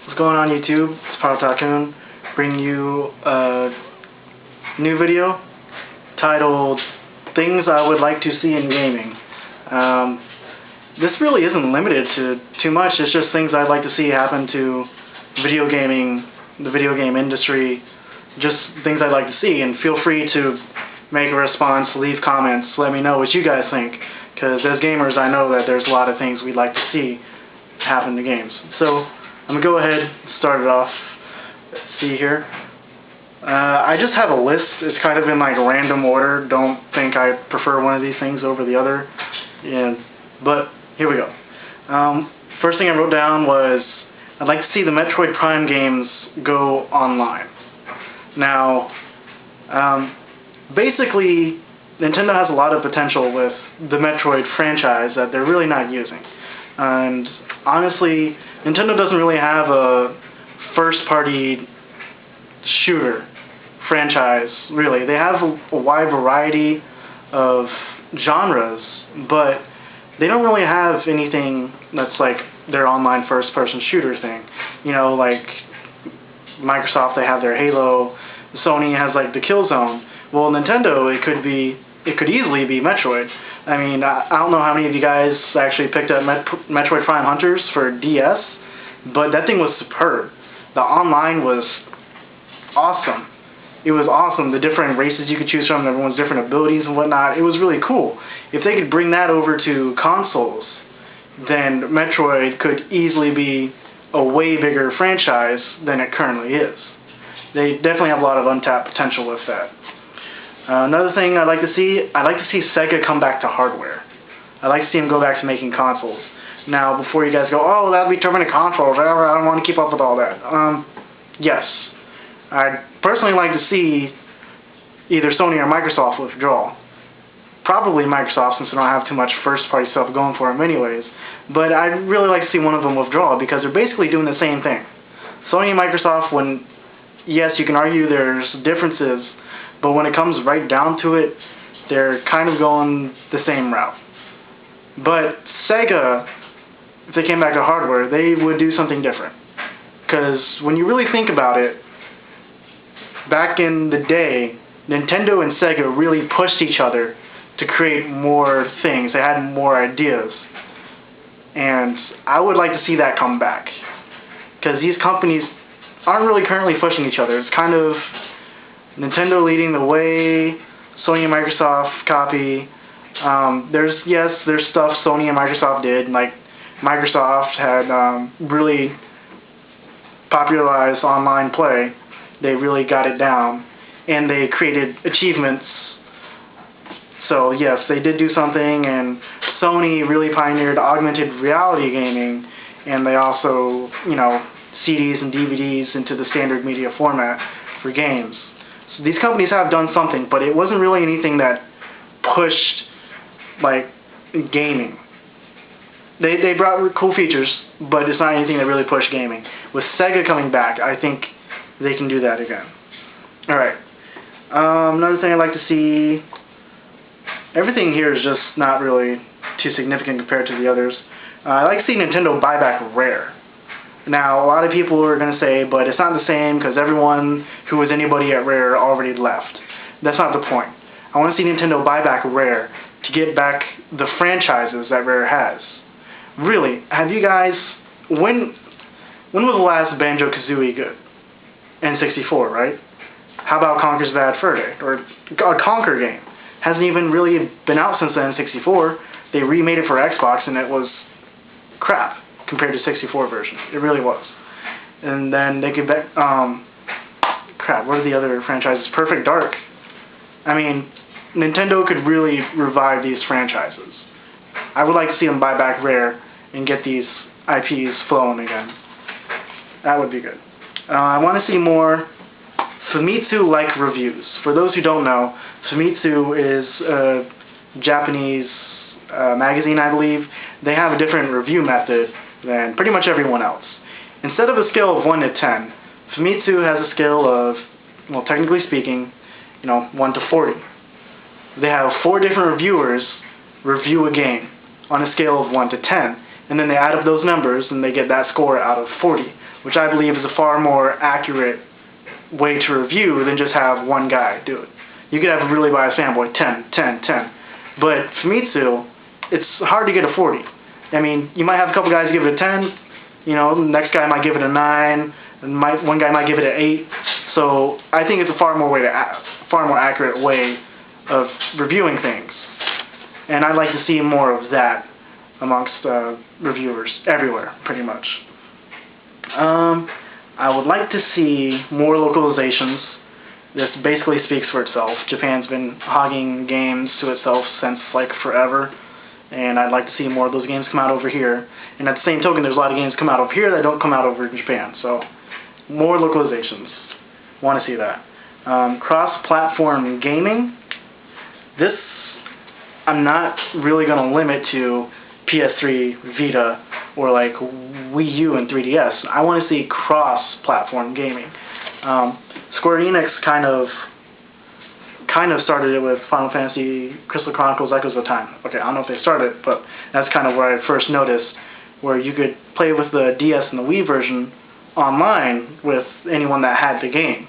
What's going on YouTube? It's Power Tycoon bringing you a new video titled Things I Would Like to See in Gaming. This really isn't limited to too much, it's just things I'd like to see happen to video gaming, the video game industry, just things I'd like to see, and feel free to make a response, leave comments, let me know what you guys think, because as gamers I know that there's a lot of things we'd like to see happen to games. So I'm going to go ahead and start it off. Let's see here. I just have a list. It's kind of in like random order. Don't think I prefer one of these things over the other. But here we go. First thing I wrote down was I'd like to see the Metroid Prime games go online. Now, basically, Nintendo has a lot of potential with the Metroid franchise that they're really not using. And honestly, Nintendo doesn't really have a first-party shooter franchise, really. They have a wide variety of genres, but they don't really have anything that's like their online first-person shooter thing. You know, like Microsoft, they have their Halo. Sony has like the Killzone. Well, Nintendo, it could easily be Metroid. I mean, I don't know how many of you guys actually picked up Metroid Prime Hunters for DS, but that thing was superb. The online was awesome. It was awesome. The different races you could choose from, everyone's different abilities and whatnot. It was really cool. If they could bring that over to consoles, then Metroid could easily be a way bigger franchise than it currently is. They definitely have a lot of untapped potential with that. Another thing I'd like to see Sega come back to hardware. I'd like to see them go back to making consoles. Now, before you guys go, oh, that'd be too many consoles, I don't want to keep up with all that. Yes. I'd personally like to see either Sony or Microsoft withdraw. Probably Microsoft, since they don't have too much first-party stuff going for them anyways. But I'd really like to see one of them withdraw, because they're basically doing the same thing. Sony and Microsoft, yes, you can argue there's differences, but when it comes right down to it, they're kind of going the same route. But Sega, if they came back to hardware, they would do something different. Because when you really think about it, back in the day, Nintendo and Sega really pushed each other to create more things. They had more ideas. And I would like to see that come back. Because these companies aren't really currently pushing each other. It's kind of Nintendo leading the way, Sony and Microsoft copy. There's stuff Sony and Microsoft did, like Microsoft had really popularized online play. They really got it down, and they created achievements. So yes, they did do something, and Sony really pioneered augmented reality gaming, and they also, CDs and DVDs into the standard media format for games. So these companies have done something, but it wasn't really anything that pushed, like, gaming. They brought cool features, but it's not anything that really pushed gaming. With Sega coming back, I think they can do that again. Alright. Another thing I'd like to see, everything here is just not really too significant compared to the others. I'd like to see Nintendo buy back Rare. Now, a lot of people are going to say, but it's not the same because everyone who was anybody at Rare already left. That's not the point. I want to see Nintendo buy back Rare to get back the franchises that Rare has. Really, have you guys, when was the last Banjo-Kazooie good? N64, right? How about Conker's Bad Fur Day? Or a Conker game. Hasn't even really been out since the N64. They remade it for Xbox and it was crap compared to 64 version. It really was. And then they could crap, what are the other franchises? Perfect Dark. I mean, Nintendo could really revive these franchises. I would like to see them buy back Rare and get these IPs flowing again. That would be good. I want to see more Famitsu-like reviews. For those who don't know, Famitsu is a Japanese magazine, I believe. They have a different review method than pretty much everyone else. Instead of a scale of 1 to 10, Famitsu has a scale of, well, technically speaking, 1 to 40. They have 4 different reviewers review a game on a scale of 1 to 10, and then they add up those numbers, and they get that score out of 40, which I believe is a far more accurate way to review than just have one guy do it. You could have a really biased fanboy, 10, 10, 10. But Famitsu, it's hard to get a 40. I mean, you might have a couple guys give it a 10, you know, the next guy might give it a 9, and one guy might give it an 8. So I think it's a far more accurate way of reviewing things. And I'd like to see more of that amongst reviewers everywhere, pretty much. I would like to see more localizations. This basically speaks for itself. Japan's been hogging games to itself since like forever, and I'd like to see more of those games come out over here. And at the same token, there's a lot of games come out over here that don't come out over in Japan. So more localizations. Want to see that. Cross-platform gaming. This I'm not really going to limit to PS3, Vita, or like Wii U and 3DS. I want to see cross-platform gaming. Square Enix kind of started it with Final Fantasy Crystal Chronicles Echoes of Time. Okay, I don't know if they started it, but that's kind of where I first noticed where you could play with the DS and the Wii version online with anyone that had the game.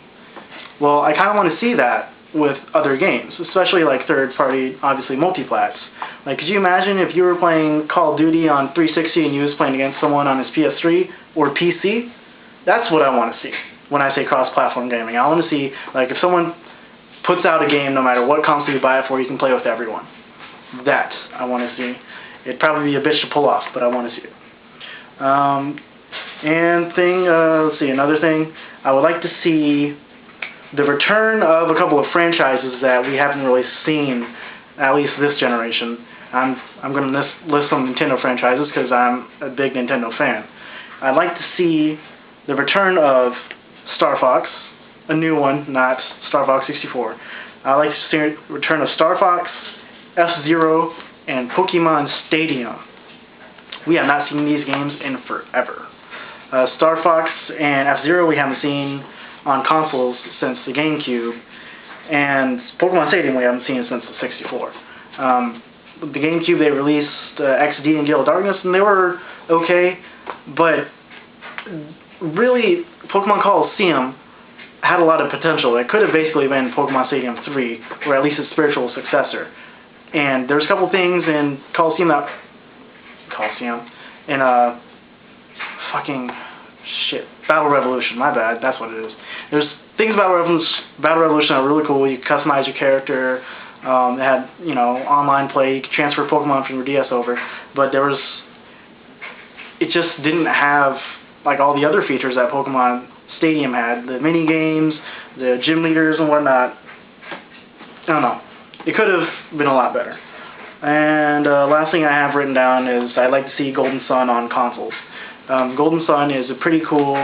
Well, I kind of want to see that with other games, especially like third-party, obviously multiplats. Like, could you imagine if you were playing Call of Duty on 360 and you was playing against someone on his PS3 or PC? That's what I want to see when I say cross-platform gaming. I want to see, like, if someone puts out a game, no matter what console you buy it for, you can play with everyone. That I want to see. It'd probably be a bitch to pull off, but I want to see it. Let's see, another thing, I would like to see the return of a couple of franchises that we haven't really seen, at least this generation. I'm going to list some Nintendo franchises because I'm a big Nintendo fan. I'd like to see the return of Star Fox, a new one, not Star Fox 64. I'd like to see the return of Star Fox, F-Zero, and Pokemon Stadium. We have not seen these games in forever. Star Fox and F-Zero we haven't seen on consoles since the GameCube, and Pokemon Stadium we haven't seen since the 64. The GameCube they released XD and Gale of Darkness, and they were okay, but really Pokemon Coliseum had a lot of potential. It could have basically been Pokemon Stadium 3, or at least its spiritual successor. And there's a couple things in Coliseum, Battle Revolution, my bad, that's what it is. There's things about Battle Revolution that are really cool. You can customize your character, it had, you know, online play, you could transfer Pokemon from your DS over, but it just didn't have like all the other features that Pokemon Stadium had, the mini games, the gym leaders and whatnot. I don't know. It could have been a lot better. And last thing I have written down is I'd like to see Golden Sun on consoles. Golden Sun is a pretty cool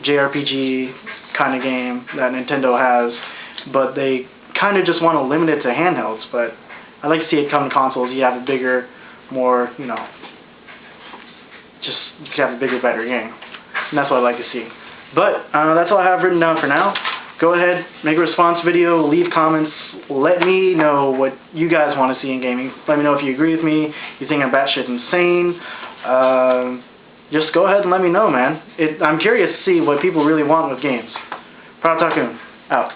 JRPG kind of game that Nintendo has, but they kind of just want to limit it to handhelds. But I'd like to see it come to consoles. You have a bigger, more, you know, just you have a bigger, better game. And that's what I'd like to see. But that's all I have written down for now. Go ahead, make a response video, leave comments, let me know what you guys want to see in gaming. Let me know if you agree with me, you think I'm batshit insane. Just go ahead and let me know, man. I'm curious to see what people really want with games. Proud Tycoon, out.